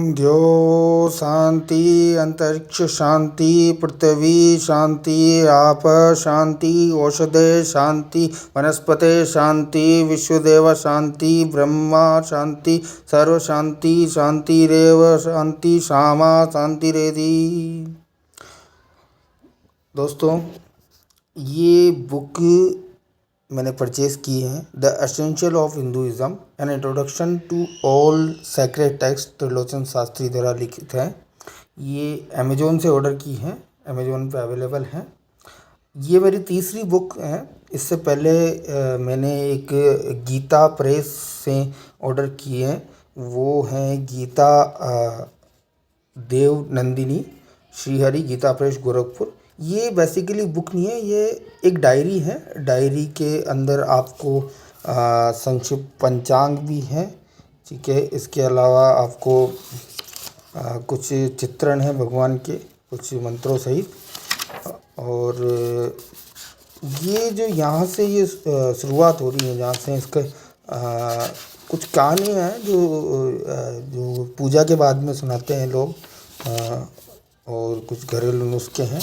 द्यो शांति अंतरिक्ष शांति पृथ्वी शांति आप शांति औषधे शांति वनस्पते शांति विश्वदेव शांति ब्रह्मा शांति सर्व शांति शांतिरेव शांति शामा शांतिरेधि। दोस्तों, ये बुक मैंने परचेज़ की है, the essential of Hinduism an introduction to all sacred text, Trilochan Shastri द्वारा लिखित है। ये अमेज़ोन से ऑर्डर की है, अमेज़ोन पे अवेलेबल है। ये मेरी तीसरी बुक है। इससे पहले मैंने एक गीता प्रेस से ऑर्डर की है, वो है गीता देव नंदिनी श्रीहरि गीता प्रेस गोरखपुर। ये बेसिकली बुक नहीं है, ये एक डायरी है। डायरी के अंदर आपको संक्षिप्त पंचांग भी है, ठीक है। इसके अलावा आपको कुछ चित्रण है भगवान के, कुछ मंत्रों सहित। और ये जो यहाँ से ये शुरुआत हो रही है, जहाँ से इसका कुछ कहानियाँ हैं जो पूजा के बाद में सुनाते हैं लोग, और कुछ घरेलू नुस्खे हैं।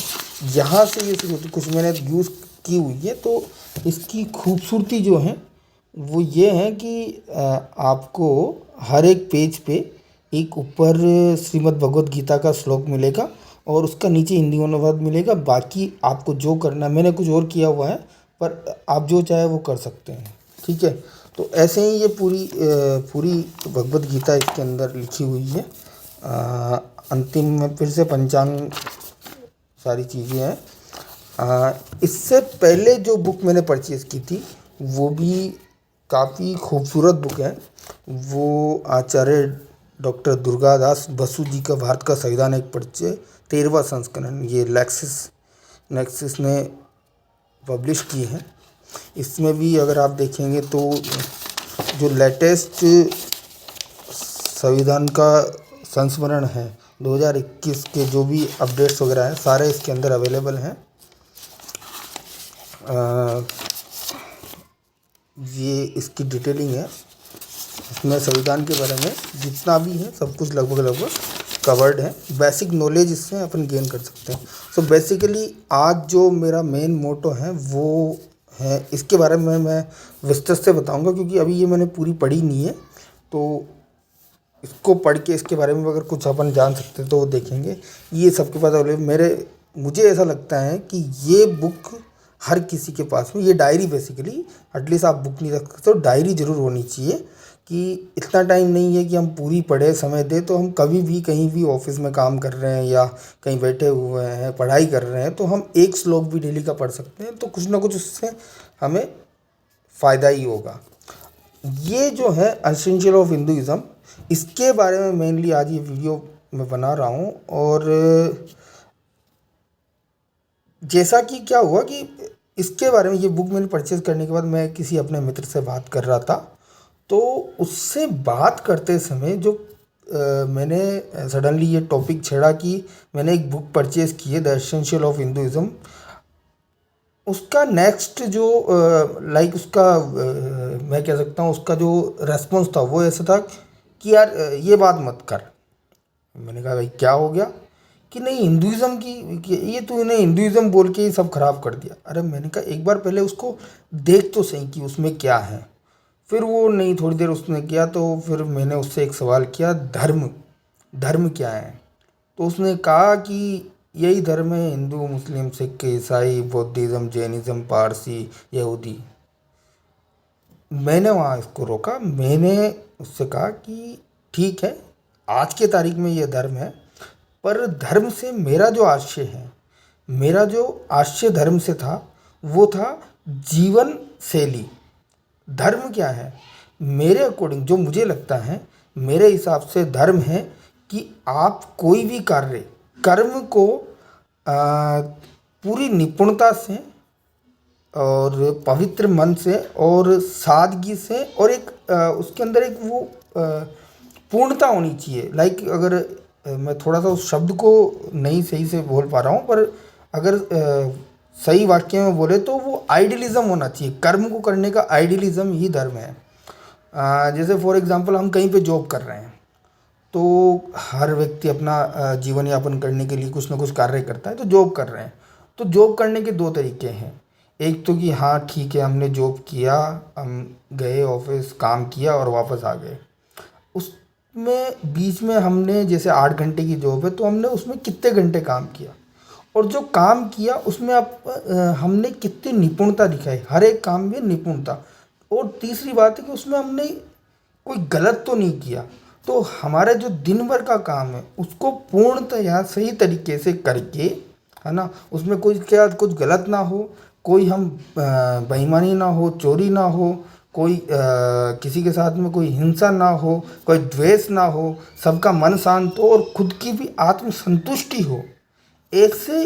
यहाँ से ये शुरू होती, कुछ मैंने यूज़ की हुई है। तो इसकी खूबसूरती जो है वो ये है कि आपको हर एक पेज पे एक ऊपर श्रीमद् भगवत गीता का श्लोक मिलेगा और उसका नीचे हिंदी अनुवाद मिलेगा। बाकी आपको जो करना, मैंने कुछ और किया हुआ है, पर आप जो चाहे वो कर सकते हैं, ठीक है। तो ऐसे ही ये पूरी भगवत गीता इसके अंदर लिखी हुई है। अंतिम में फिर से पंचांग सारी चीज़ें हैं। इससे पहले जो बुक मैंने परचेज़ की थी वो भी काफ़ी खूबसूरत बुक है। वो आचार्य डॉक्टर दुर्गादास बसु जी का भारत का संविधान एक परिचय 13वां संस्करण, ये नेक्सिस ने पब्लिश की है। इसमें भी अगर आप देखेंगे तो जो लेटेस्ट संविधान का संस्मरण है 2021 के, जो भी अपडेट्स वगैरह हैं सारे इसके अंदर अवेलेबल हैं। ये इसकी डिटेलिंग है, इसमें संविधान के बारे में जितना भी है सब कुछ लगभग कवर्ड है। बेसिक नॉलेज इससे अपन गेन कर सकते हैं। सो बेसिकली आज जो मेरा मेन मोटो है वो है, इसके बारे में मैं विस्तार से बताऊंगा, क्योंकि अभी ये मैंने पूरी पढ़ी नहीं है। तो इसको पढ़ के इसके बारे में अगर कुछ अपन जान सकते हैं तो वो देखेंगे। ये सबके पास अवेलेबल मुझे ऐसा लगता है कि ये बुक हर किसी के पास में, ये डायरी बेसिकली, एटलीस्ट आप बुक नहीं रख सकते तो डायरी ज़रूर होनी चाहिए। कि इतना टाइम नहीं है कि हम पूरी पढ़े समय दें, तो हम कभी भी कहीं भी ऑफिस में काम कर रहे हैं या कहीं बैठे हुए हैं पढ़ाई कर रहे हैं, तो हम एक श्लोक भी डेली का पढ़ सकते हैं, तो कुछ ना कुछ उससे हमें फ़ायदा ही होगा। ये जो है एसेंशियल ऑफ हिंदुइज़्म, इसके बारे में मेनली आज ये वीडियो मैं बना रहा हूँ। और जैसा कि क्या हुआ कि इसके बारे में, ये बुक मैंने परचेज़ करने के बाद मैं किसी अपने मित्र से बात कर रहा था, तो उससे बात करते समय जो मैंने सडनली ये टॉपिक छेड़ा कि मैंने एक बुक परचेज़ की है, द एसेंशियल ऑफ हिंदुइज़्म। उसका नेक्स्ट जो लाइक उसका मैं कह सकता हूँ, उसका जो रेस्पॉन्स था वो ऐसा था कि यार ये बात मत कर। मैंने कहा भाई क्या हो गया? कि नहीं, हिंदुइज़्म की ये तूने हिंदुइज़्म बोल के ही सब खराब कर दिया। अरे मैंने कहा एक बार पहले उसको देख तो सही कि उसमें क्या है। फिर वो नहीं, थोड़ी देर उसने किया, तो फिर मैंने उससे एक सवाल किया, धर्म क्या है? तो उसने कहा कि यही धर्म है, हिंदू मुस्लिम सिख ईसाई बौद्धिज़्म जैनिज़्म पारसी यहूदी। मैंने वहाँ इसको रोका, मैंने उससे कहा कि ठीक है, आज के तारीख में ये धर्म है, पर धर्म से मेरा जो आशय है, मेरा जो आशय धर्म से था वो था जीवन शैली। धर्म क्या है? मेरे अकॉर्डिंग जो मुझे लगता है, मेरे हिसाब से धर्म है कि आप कोई भी कर्म को पूरी निपुणता से और पवित्र मन से और सादगी से, और एक उसके अंदर एक वो पूर्णता होनी चाहिए। लाइक अगर मैं थोड़ा सा उस शब्द को नहीं सही से बोल पा रहा हूँ, पर अगर सही वाक्य में बोले तो वो आइडियलिज्म होना चाहिए। कर्म को करने का आइडियलिज्म ही धर्म है। जैसे फॉर एग्जांपल हम कहीं पे जॉब कर रहे हैं, तो हर व्यक्ति अपना जीवन यापन करने के लिए कुछ ना कुछ कार्य करता है, तो जॉब कर रहे हैं। तो जॉब करने के दो तरीके हैं। एक तो कि हाँ ठीक है, हमने जॉब किया, हम गए ऑफिस, काम किया और वापस आ गए। उसमें बीच में हमने, जैसे 8 घंटे की जॉब है तो हमने उसमें कितने घंटे काम किया, और जो काम किया उसमें हमने कितनी निपुणता दिखाई, हर एक काम में निपुणता। और तीसरी बात है कि उसमें हमने कोई गलत तो नहीं किया। तो हमारा जो दिन भर का काम है उसको पूर्णतया सही तरीके से करके, है ना, उसमें कोई क्या कुछ गलत ना हो, कोई हम बेईमानी ना हो, चोरी ना हो, कोई किसी के साथ में कोई हिंसा ना हो, कोई द्वेष ना हो, सबका मन शांत हो और खुद की भी आत्मसंतुष्टि हो। एक से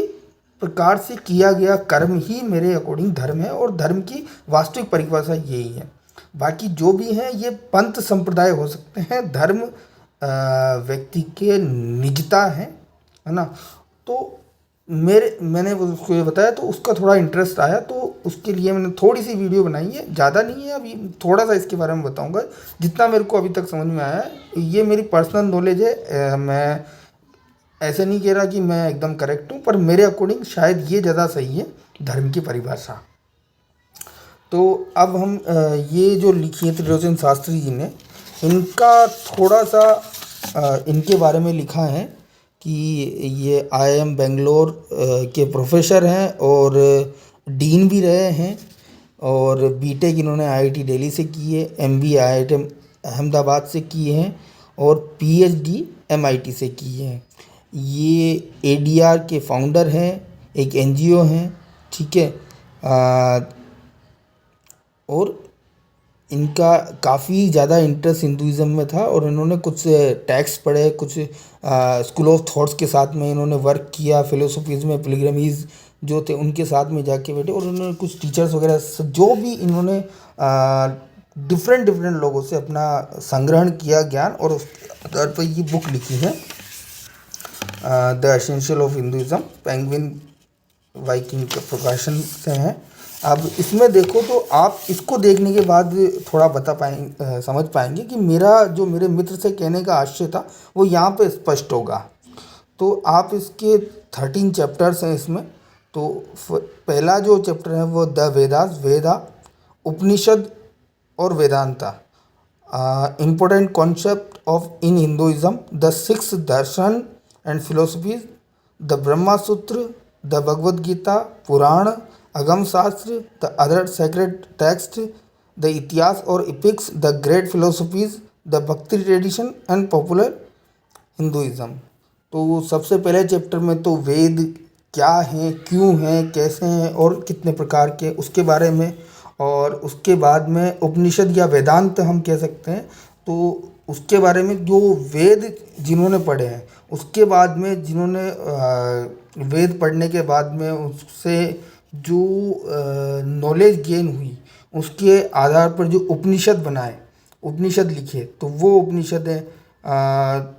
प्रकार से किया गया कर्म ही मेरे अकॉर्डिंग धर्म है, और धर्म की वास्तविक परिभाषा यही है। बाकी जो भी हैं ये पंथ संप्रदाय हो सकते हैं, धर्म व्यक्ति के निजता है ना। तो मैंने उसको ये बताया, तो उसका थोड़ा इंटरेस्ट आया, तो उसके लिए मैंने थोड़ी सी वीडियो बनाई है, ज़्यादा नहीं है। अभी थोड़ा सा इसके बारे में बताऊंगा जितना मेरे को अभी तक समझ में आया है। ये मेरी पर्सनल नॉलेज है, मैं ऐसे नहीं कह रहा कि मैं एकदम करेक्ट हूँ, पर मेरे अकॉर्डिंग शायद ये ज़्यादा सही है धर्म की परिभाषा। तो अब हम ये जो लिखी है त्रिलोचन शास्त्री जी ने, इनका थोड़ा सा इनके बारे में लिखा है कि ये IIM बेंगलोर के प्रोफेसर हैं और डीन भी रहे हैं, और बीटेक इन्होंने IIT दिल्ली से की है, MBA IIT अहमदाबाद से किए हैं, और PhD MIT से की है। ये ADR के फाउंडर हैं, एक NGO हैं, ठीक है। और इनका काफ़ी ज़्यादा इंटरेस्ट हिंदुज़म में था, और इन्होंने कुछ टेक्स्ट पढ़े, कुछ स्कूल ऑफ थॉट्स के साथ में इन्होंने वर्क किया, फिलोसफीज़ में पिलग्रिमेज जो थे उनके साथ में जाके बैठे, और उन्होंने कुछ टीचर्स वगैरह जो भी इन्होंने डिफरेंट लोगों से अपना संग्रहण किया ज्ञान, और उस आधार पर ये बुक लिखी है, the essential of Hinduism, penguin Viking के प्रकाशन से हैं। अब इसमें देखो तो आप इसको देखने के बाद थोड़ा समझ पाएंगे कि मेरे मित्र से कहने का आशय था वो यहाँ पे स्पष्ट होगा। तो आप इसके 13 चैप्टर्स हैं इसमें। तो पहला जो चैप्टर है वो द वेदास, वेदा, उपनिषद और Vedanta, important concept of in Hinduism, the 6 Darshan and philosophies, the Brahma सूत्र, द भगवद गीता, पुराण, अगम शास्त्र, the other sacred text, the इतिहास और इपिक्स, द ग्रेट फिलोसफीज, द भक्ति ट्रेडिशन एंड पॉपुलर हिंदुइज्म। तो सबसे पहले चैप्टर में तो वेद क्या हैं, क्यों हैं, कैसे हैं और कितने प्रकार के, उसके बारे में, और उसके बाद में उपनिषद या वेदांत हम कह सकते हैं, तो उसके बारे में जो वेद जिन्होंने पढ़े हैं, उसके बाद में जिन्होंने वेद पढ़ने के बाद में उससे जो नॉलेज गेन हुई, उसके आधार पर जो उपनिषद बनाए, उपनिषद लिखे, तो वो उपनिषद है।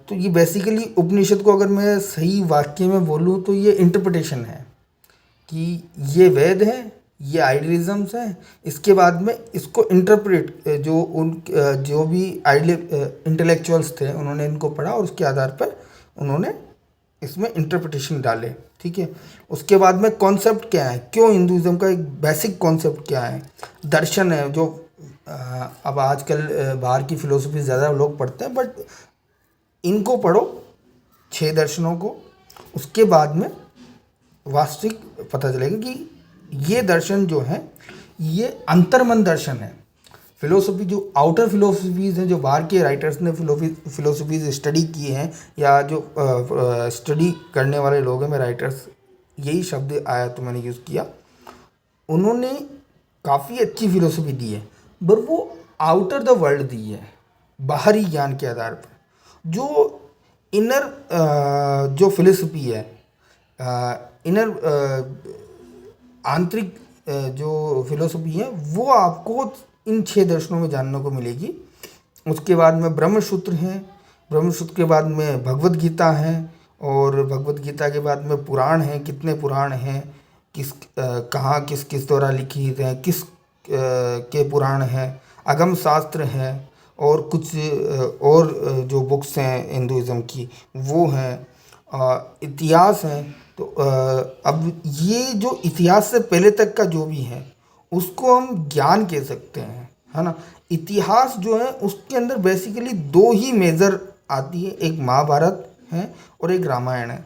तो ये बेसिकली उपनिषद को अगर मैं सही वाक्य में बोलूँ तो ये इंटरप्रिटेशन है कि ये वेद हैं, ये आइडियलिज्म्स हैं। इसके बाद में इसको इंटरप्रेट, जो भी इंटेलेक्चुअल्स थे उन्होंने इनको पढ़ा, और उसके आधार पर उन्होंने इसमें इंटरप्रिटेशन डाले, ठीक है। उसके बाद में कॉन्सेप्ट क्या है, क्यों हिंदुइज्म का एक बेसिक कॉन्सेप्ट क्या है, दर्शन है, जो अब आजकल बाहर की फिलोसफी ज़्यादा लोग पढ़ते हैं, बट इनको पढ़ो 6 दर्शनों को, उसके बाद में वास्तविक पता चलेगा कि ये दर्शन जो है ये अंतर्मन दर्शन है। फिलोसफी जो आउटर फिलोसफीज़ हैं, जो बाहर के राइटर्स ने फिलोसफीज़ स्टडी किए हैं, या जो स्टडी करने वाले लोग हैं, मैं राइटर्स यही शब्द आया तो मैंने यूज़ किया, उन्होंने काफ़ी अच्छी फिलोसफी दी है, पर वो आउटर द वर्ल्ड दी है, बाहरी ज्ञान के आधार पर। जो इनर जो फिलोसफी है, इनर आंतरिक जो फिलोसफी है, वो आपको इन 6 दर्शनों में जानने को मिलेगी। उसके बाद में ब्रह्मसूत्र हैं, ब्रह्मसूत्र के बाद में भगवद गीता है, और भगवद गीता के बाद में पुराण हैं, कितने पुराण हैं, कहाँ किस द्वारा लिखी हैं, किस के पुराण हैं, अगम शास्त्र हैं, और कुछ और जो बुक्स हैं हिंदुज़म की वो हैं, इतिहास हैं। तो अब ये जो इतिहास से पहले तक का जो भी है उसको हम ज्ञान कह सकते हैं, है ना। इतिहास जो है उसके अंदर बेसिकली दो ही मेजर आती है, एक महाभारत है और एक रामायण है,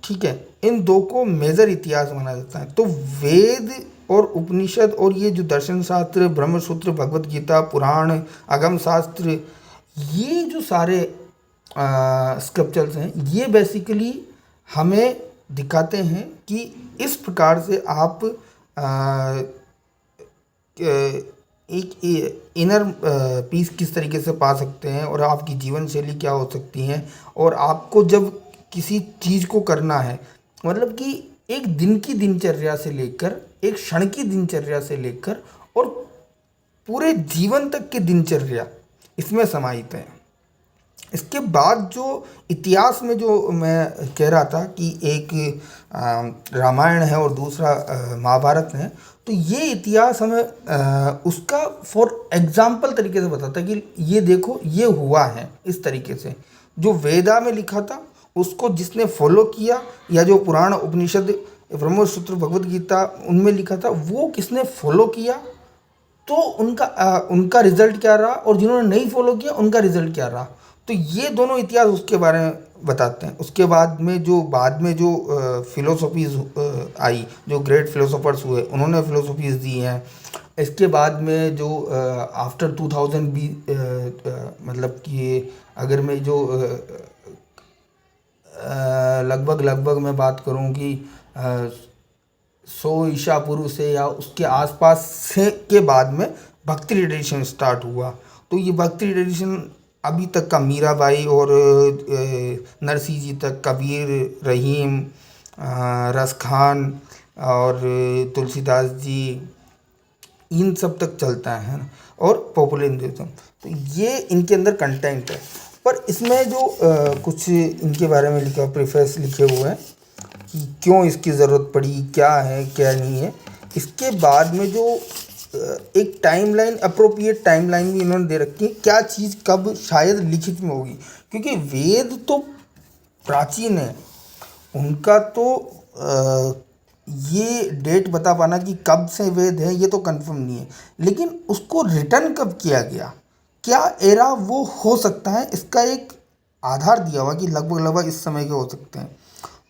ठीक है। इन दो को मेजर इतिहास माना जाता है। तो वेद और उपनिषद और ये जो दर्शन शास्त्र, ब्रह्मसूत्र, भगवत गीता, पुराण, आगम शास्त्र, ये जो सारे स्क्रिप्चर्स हैं ये बेसिकली हमें दिखाते हैं कि इस प्रकार से आप एक इनर पीस किस तरीके से पा सकते हैं और आपकी जीवन शैली क्या हो सकती है। और आपको जब किसी चीज़ को करना है, मतलब कि एक दिन की दिनचर्या से लेकर, एक क्षण की दिनचर्या से लेकर और पूरे जीवन तक की दिनचर्या इसमें समाहित है। इसके बाद जो इतिहास में जो मैं कह रहा था कि एक रामायण है और दूसरा महाभारत है, तो ये इतिहास हमें उसका फॉर एग्जाम्पल तरीके से बताता है कि ये देखो ये हुआ है इस तरीके से। जो वेदा में लिखा था उसको जिसने फॉलो किया, या जो पुराण, उपनिषद, ब्रह्मसूत्र, भगवत गीता उनमें लिखा था वो किसने फॉलो किया, तो उनका रिजल्ट क्या रहा, और जिन्होंने नहीं फॉलो किया उनका रिजल्ट क्या रहा। तो ये दोनों इतिहास उसके बारे में बताते हैं। उसके बाद में जो फिलोसफीज आई, जो ग्रेट फिलोसोफर्स हुए उन्होंने फिलोसफीज दी हैं। इसके बाद में जो आफ्टर 2000 भी मतलब कि अगर मैं जो लगभग मैं बात करूं कि 100 ईसा पूर्व से या उसके आसपास से के बाद में भक्ति ट्रेडिशन स्टार्ट हुआ। तो ये भक्ति ट्रेडिशन अभी तक का मीराबाई और नरसिंह जी तक, कबीर, रहीम, रस खान और तुलसीदास जी, इन सब तक चलता है ना। और पॉपुलर हिंदुज़म, तो ये इनके अंदर कंटेंट है। पर इसमें जो कुछ इनके बारे में लिखा, प्रीफेस लिखे हुए हैं कि क्यों इसकी ज़रूरत पड़ी, क्या है क्या नहीं है। इसके बाद में जो एक टाइमलाइन, अप्रोप्रिएट टाइमलाइन भी इन्होंने दे रखी है, क्या चीज़ कब शायद लिखित में होगी, क्योंकि वेद तो प्राचीन है, उनका तो ये डेट बता पाना कि कब से वेद है ये तो कंफर्म नहीं है, लेकिन उसको रिटर्न कब किया गया, क्या एरा वो हो सकता है, इसका एक आधार दिया हुआ कि लगभग इस समय के हो सकते हैं।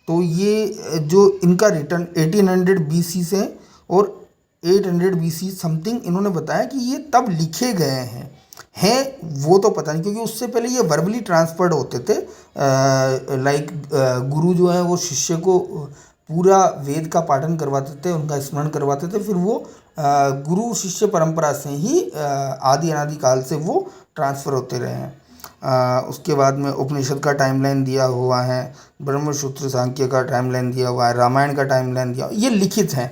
तो ये जो इनका रिटर्न 1800 BC से और 800 BC समथिंग इन्होंने बताया कि ये तब लिखे गए हैं वो तो पता नहीं, क्योंकि उससे पहले ये वर्बली ट्रांसफर्ड होते थे। लाइक गुरु जो है वो शिष्य को पूरा वेद का पाठन करवाते थे, उनका स्मरण करवाते थे, फिर वो गुरु शिष्य परंपरा से ही आदि अनादि काल से वो ट्रांसफ़र होते रहे हैं। उसके बाद में उपनिषद का टाइमलाइन दिया हुआ है, ब्रह्मसूत्र सांख्य का टाइमलाइन दिया हुआ है, रामायण का टाइमलाइन दिया हुआ, ये लिखित हैं।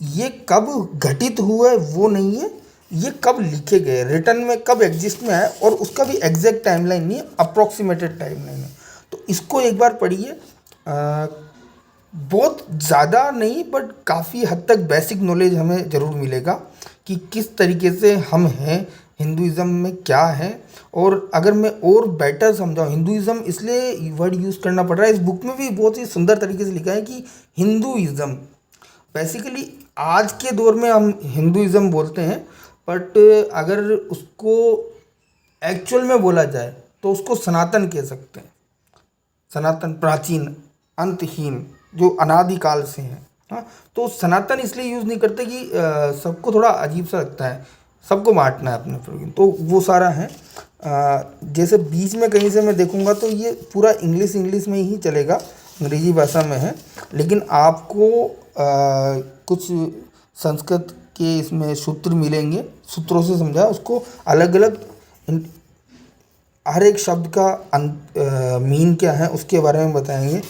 ये कब घटित हुए वो नहीं है, ये कब लिखे गए, रिटर्न में कब एग्जिस्ट में है, और उसका भी एग्जैक्ट टाइमलाइन नहीं है, अप्रॉक्सीमेटेड टाइमलाइन है। तो इसको एक बार पढ़िए, बहुत ज़्यादा नहीं बट काफ़ी हद तक बेसिक नॉलेज हमें ज़रूर मिलेगा कि किस तरीके से हम हैं, हिंदुज़म में क्या है। और अगर मैं और बेटर समझाऊँ, हिंदुज़म इसलिए वर्ड यूज़ करना पड़ रहा है, इस बुक में भी बहुत ही सुंदर तरीके से लिखा है कि हिंदुइज़म बेसिकली आज के दौर में हम हिंदुइज़म बोलते हैं, बट अगर उसको एक्चुअल में बोला जाए तो उसको सनातन कह सकते हैं। सनातन, प्राचीन, अंतहीन, जो अनादिकाल से हैं। हाँ, तो सनातन इसलिए यूज़ नहीं करते कि सबको थोड़ा अजीब सा लगता है, सबको बांटना है अपने पर, तो वो सारा है। जैसे बीच में कहीं से मैं देखूंगा तो ये पूरा इंग्लिश में ही चलेगा, अंग्रेजी भाषा में है, लेकिन आपको कुछ संस्कृत के इसमें सूत्र मिलेंगे, सूत्रों से समझा, उसको अलग अलग हर एक शब्द का मीन क्या है उसके बारे में बताएंगे,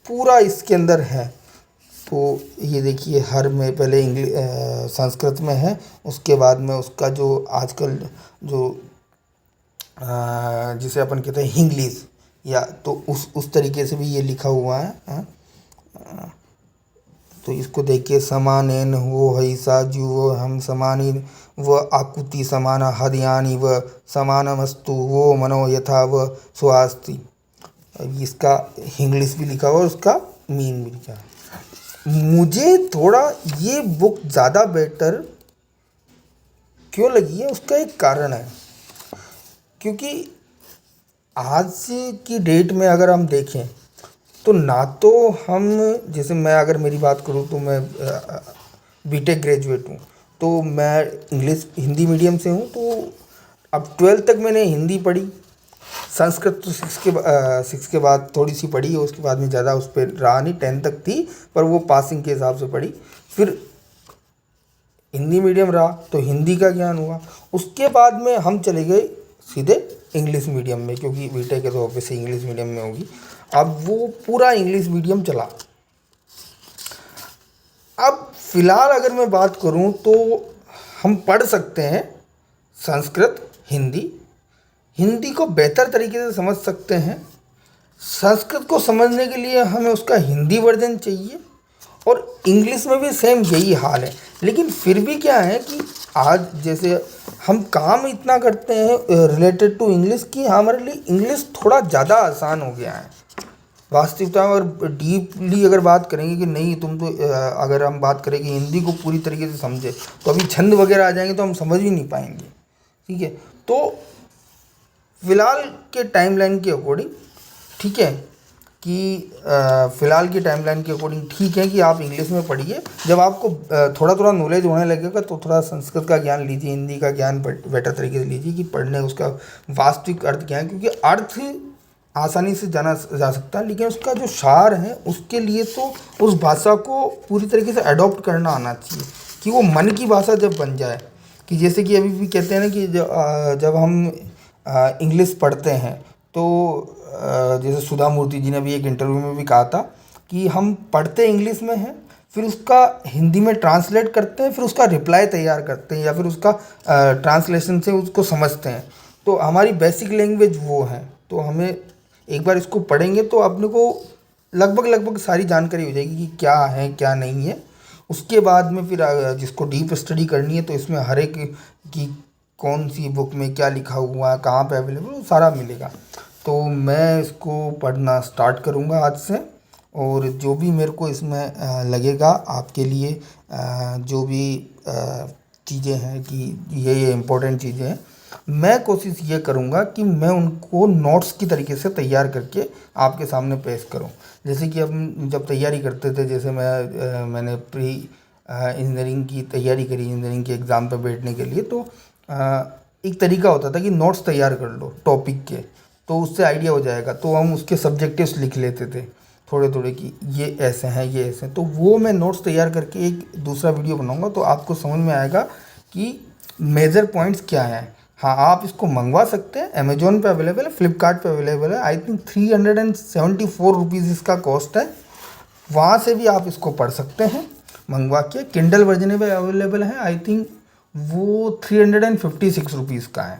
पूरा इसके अंदर है। तो ये देखिए, हर में पहले संस्कृत में है, उसके बाद में उसका जो आजकल जो जिसे अपन कहते हैं हिंग्लिश, या तो उस तरीके से भी ये लिखा हुआ है। तो इसको देखिए, समानेन वो हईसा जुवो हम समानी व आकुति समाना हदयानी व समानमस्तु वो मनो यथा व स्वास्ति। इसका इंग्लिश भी लिखा हुआ और उसका मीन भी लिखा है। मुझे थोड़ा ये बुक ज़्यादा बेटर क्यों लगी है, उसका एक कारण है। क्योंकि आज की डेट में अगर हम देखें तो ना तो हम, जैसे मैं अगर मेरी बात करूँ तो मैं बीटेक ग्रेजुएट हूँ, तो मैं इंग्लिश हिंदी मीडियम से हूँ। तो अब 12th तक मैंने हिंदी पढ़ी, संस्कृत तो सिक्स के बाद थोड़ी सी पढ़ी, उसके बाद में ज़्यादा उस पर रहा नहीं। 10th तक थी पर वो पासिंग के हिसाब से पढ़ी। फिर हिंदी मीडियम रहा तो हिंदी का ज्ञान हुआ। उसके बाद में हम चले गए सीधे इंग्लिश मीडियम में, क्योंकि बीटेक है तो ऑब्वियसली इंग्लिश मीडियम में होगी। अब वो पूरा इंग्लिश मीडियम चला। अब फिलहाल अगर मैं बात करूं तो हम पढ़ सकते हैं संस्कृत, हिंदी। हिंदी को बेहतर तरीके से समझ सकते हैं। संस्कृत को समझने के लिए हमें उसका हिंदी वर्जन चाहिए, और इंग्लिश में भी सेम यही हाल है। लेकिन फिर भी क्या है कि आज जैसे हम काम इतना करते हैं रिलेटेड टू इंग्लिश कि हमारे लिए इंग्लिश थोड़ा ज़्यादा आसान हो गया है। वास्तविकता में अगर डीपली अगर बात करेंगे कि नहीं, तुम तो अगर हम बात करें कि हिंदी को पूरी तरीके से समझे तो अभी छंद वगैरह आ जाएंगे तो हम समझ भी नहीं पाएंगे। ठीक है, तो फिलहाल के टाइमलाइन के अकॉर्डिंग ठीक है कि फ़िलहाल की टाइमलाइन के अकॉर्डिंग ठीक है कि आप इंग्लिश में पढ़िए। जब आपको थोड़ा थोड़ा नॉलेज होने लगेगा तो थोड़ा संस्कृत का ज्ञान लीजिए, हिंदी का ज्ञान बेटर तरीके से लीजिए कि पढ़ने उसका वास्तविक अर्थ क्या है। क्योंकि अर्थ आसानी से जाना जा सकता है, लेकिन उसका जो सार है उसके लिए तो उस भाषा को पूरी तरीके से अडॉप्ट करना आना चाहिए कि वो मन की भाषा जब बन जाए। कि जैसे कि अभी भी कहते हैं ना कि जब हम इंग्लिश पढ़ते हैं तो जैसे सुधा मूर्ति जी ने भी एक इंटरव्यू में भी कहा था कि हम पढ़ते इंग्लिश में हैं, फिर उसका हिंदी में ट्रांसलेट करते हैं, फिर उसका रिप्लाई तैयार करते हैं या फिर उसका ट्रांसलेशन से उसको समझते हैं। तो हमारी बेसिक लैंग्वेज वो है। तो हमें एक बार इसको पढ़ेंगे तो अपने को लगभग सारी जानकारी हो जाएगी कि क्या है क्या नहीं है। उसके बाद में फिर जिसको डीप स्टडी करनी है तो इसमें हर एक की कौन सी बुक में क्या लिखा हुआ है, कहाँ पे अवेलेबल, वो सारा मिलेगा। तो मैं इसको पढ़ना स्टार्ट करूँगा आज से, और जो भी मेरे को इसमें लगेगा आपके लिए जो भी चीज़ें हैं कि ये इम्पोर्टेंट चीज़ें हैं, मैं कोशिश ये करूँगा कि मैं उनको नोट्स की तरीके से तैयार करके आपके सामने पेश करूँ। जैसे कि अब जब तैयारी करते थे, जैसे मैंने प्री इंजीनियरिंग की तैयारी करी, इंजीनियरिंग के एग्ज़ाम पे बैठने के लिए, तो एक तरीका होता था कि नोट्स तैयार कर लो टॉपिक के, तो उससे आइडिया हो जाएगा। तो हम उसके सब्जेक्टिव्स लिख लेते थे थोड़े थोड़े कि ये ऐसे हैं ये ऐसे हैं। तो वो मैं नोट्स तैयार करके एक दूसरा वीडियो बनाऊंगा तो आपको समझ में आएगा कि मेजर पॉइंट्स क्या हैं। हाँ, आप इसको मंगवा सकते हैं, अमेजोन पे अवेलेबल है, फ्लिपकार्ट पे अवेलेबल है। आई थिंक 374 रुपीज़ इसका कॉस्ट है। वहाँ से भी आप इसको पढ़ सकते हैं मंगवा के। किंडल वर्जन में अवेलेबल है, आई थिंक वो 356 रुपीज़ का है।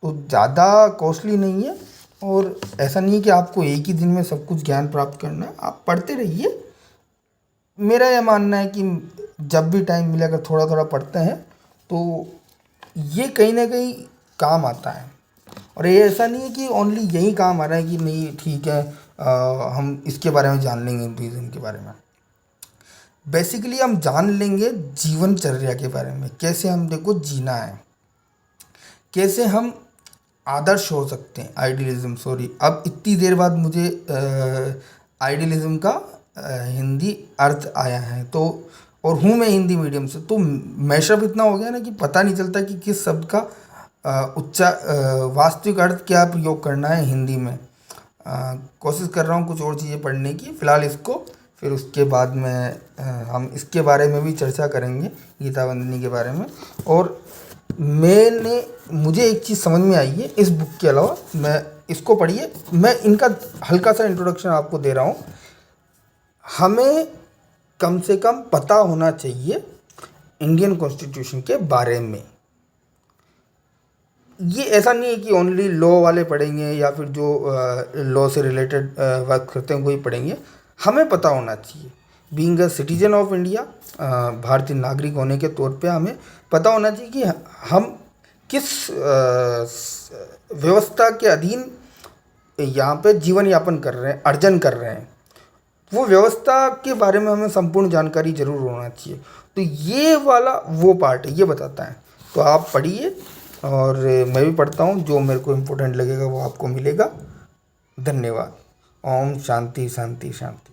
तो ज़्यादा कॉस्टली नहीं है, और ऐसा नहीं है कि आपको एक ही दिन में सब कुछ ज्ञान प्राप्त करना है। आप पढ़ते रहिए। मेरा यह मानना है कि जब भी टाइम मिले अगर थोड़ा थोड़ा पढ़ते हैं तो ये कहीं ना कहीं काम आता है। और ये ऐसा नहीं है कि ओनली यही काम आ रहा है कि नहीं ठीक है हम इसके बारे में जान लेंगे, हिंदुइज्म के बारे में। बेसिकली हम जान लेंगे जीवनचर्या के बारे में, कैसे हम देखो जीना है, कैसे हम आदर्श हो सकते हैं। आइडियलिज्म, सॉरी, अब इतनी देर बाद मुझे आइडियलिज्म का हिंदी अर्थ आया है। तो और हूँ मैं हिंदी मीडियम से, तो मैशअप इतना हो गया ना कि पता नहीं चलता कि किस शब्द का वास्तविक अर्थ क्या प्रयोग करना है हिंदी में। कोशिश कर रहा हूँ कुछ और चीज़ें पढ़ने की फ़िलहाल इसको, फिर उसके बाद में हम इसके बारे में भी चर्चा करेंगे, गीतावंदनी के बारे में। और मुझे एक चीज़ समझ में आई है इस बुक के अलावा, मैं इसको पढ़िए, मैं इनका हल्का सा इंट्रोडक्शन आपको दे रहा हूँ। हमें कम से कम पता होना चाहिए इंडियन कॉन्स्टिट्यूशन के बारे में। ये ऐसा नहीं है कि ओनली लॉ वाले पढ़ेंगे या फिर जो लॉ से रिलेटेड वर्क करते हैं वही पढ़ेंगे। हमें पता होना चाहिए। Being a citizen of India, भारतीय नागरिक होने के तौर पे हमें पता होना चाहिए कि हम किस व्यवस्था के अधीन यहाँ पे जीवन यापन कर रहे हैं, अर्जन कर रहे हैं। वो व्यवस्था के बारे में हमें संपूर्ण जानकारी जरूर होना चाहिए। तो ये वाला वो पार्ट है, ये बताता है। तो आप पढ़िए और मैं भी पढ़ता हूँ, जो मेरे को इम्पोर्टेंट लगेगा वो आपको मिलेगा। धन्यवाद। ओम शांति शांति शांति।